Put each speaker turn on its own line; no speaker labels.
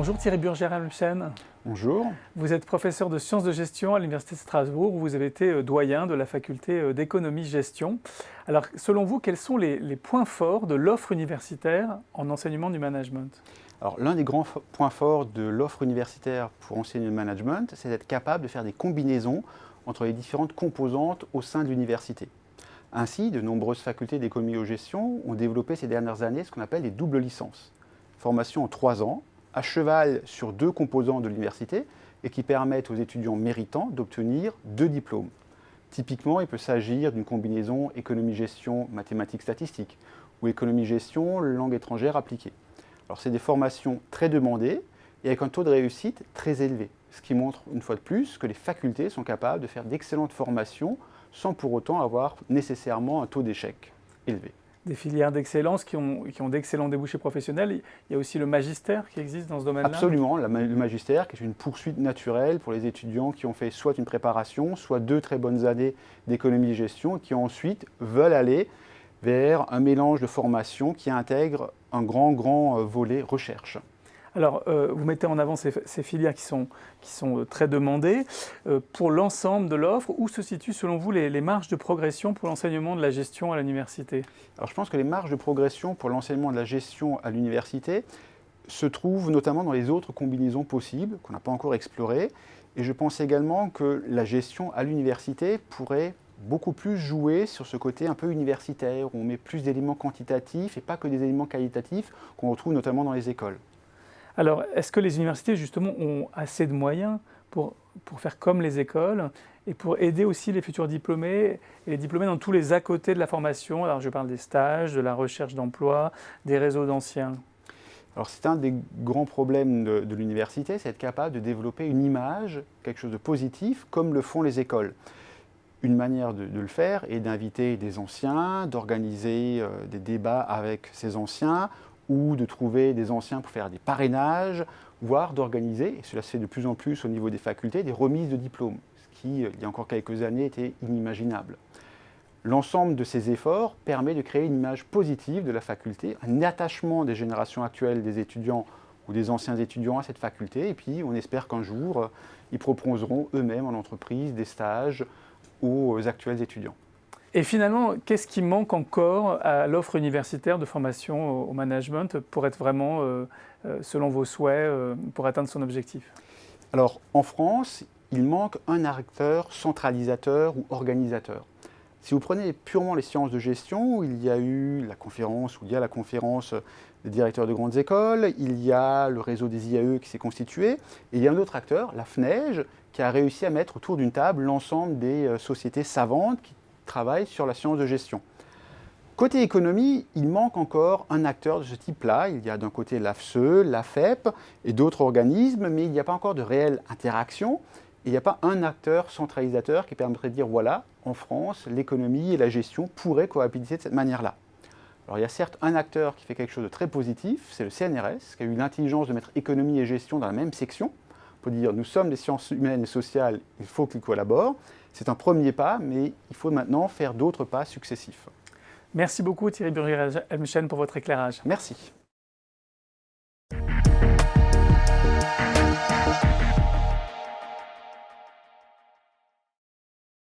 Bonjour Thierry Burger-Amchen.
Bonjour.
Vous êtes professeur de sciences de gestion à l'Université de Strasbourg où vous avez été doyen de la faculté d'économie-gestion. Alors, selon vous, quels sont les points forts de l'offre universitaire en enseignement du management?
Alors, l'un des grands points forts de l'offre universitaire pour enseigner le management, c'est d'être capable de faire des combinaisons entre les différentes composantes au sein de l'université. Ainsi, de nombreuses facultés d'économie-gestion ont développé ces dernières années ce qu'on appelle les doubles licences. Formation en 3 ans, à cheval sur 2 composants de l'université et qui permettent aux étudiants méritants d'obtenir 2 diplômes. Typiquement, il peut s'agir d'une combinaison économie-gestion, mathématiques-statistiques ou économie-gestion, langue étrangère appliquée. Alors, c'est des formations très demandées et avec un taux de réussite très élevé, ce qui montre une fois de plus que les facultés sont capables de faire d'excellentes formations sans pour autant avoir nécessairement un taux d'échec élevé.
Des filières d'excellence qui ont d'excellents débouchés professionnels. Il y a aussi le magistère qui existe dans ce domaine-là.
Absolument, le magistère qui est une poursuite naturelle pour les étudiants qui ont fait soit une préparation, soit 2 très bonnes années d'économie-gestion et qui ensuite veulent aller vers un mélange de formation qui intègre un grand volet recherche.
Alors, vous mettez en avant ces filières qui sont très demandées. Pour l'ensemble de l'offre, où se situent selon vous les marges de progression pour l'enseignement de la gestion à l'université?
Alors, je pense que les marges de progression pour l'enseignement de la gestion à l'université se trouvent notamment dans les autres combinaisons possibles qu'on n'a pas encore explorées. Et je pense également que la gestion à l'université pourrait beaucoup plus jouer sur ce côté un peu universitaire, où on met plus d'éléments quantitatifs et pas que des éléments qualitatifs qu'on retrouve notamment dans les écoles.
Alors, est-ce que les universités, justement, ont assez de moyens pour faire comme les écoles et pour aider aussi les futurs diplômés et les diplômés dans tous les à-côtés de la formation? Alors, je parle des stages, de la recherche d'emploi, des réseaux d'anciens.
Alors, c'est un des grands problèmes de l'université, c'est être capable de développer une image, quelque chose de positif, comme le font les écoles. Une manière de le faire est d'inviter des anciens, d'organiser des débats avec ces anciens, ou de trouver des anciens pour faire des parrainages, voire d'organiser, et cela se fait de plus en plus au niveau des facultés, des remises de diplômes, ce qui, il y a encore quelques années, était inimaginable. L'ensemble de ces efforts permet de créer une image positive de la faculté, un attachement des générations actuelles des étudiants ou des anciens étudiants à cette faculté, et puis on espère qu'un jour, ils proposeront eux-mêmes en entreprise des stages aux actuels étudiants.
Et finalement, qu'est-ce qui manque encore à l'offre universitaire de formation au management pour être vraiment, selon vos souhaits, pour atteindre son objectif?
Alors, en France, il manque un acteur centralisateur ou organisateur. Si vous prenez purement les sciences de gestion, il y a la conférence des directeurs de grandes écoles, il y a le réseau des IAE qui s'est constitué, et il y a un autre acteur, la FNEJ, qui a réussi à mettre autour d'une table l'ensemble des sociétés savantes qui travaillent sur la science de gestion. Côté économie, il manque encore un acteur de ce type-là. Il y a d'un côté l'AFSE, l'AFEP et d'autres organismes, mais il n'y a pas encore de réelle interaction. Et il n'y a pas un acteur centralisateur qui permettrait de dire voilà, en France, l'économie et la gestion pourraient cohabiter de cette manière-là. Alors il y a certes un acteur qui fait quelque chose de très positif, c'est le CNRS, qui a eu l'intelligence de mettre économie et gestion dans la même section. Pour dire nous sommes des sciences humaines et sociales, il faut qu'ils collaborent. C'est un premier pas, mais il faut maintenant faire d'autres pas successifs.
Merci beaucoup Thierry Burger-Amchen pour votre éclairage.
Merci.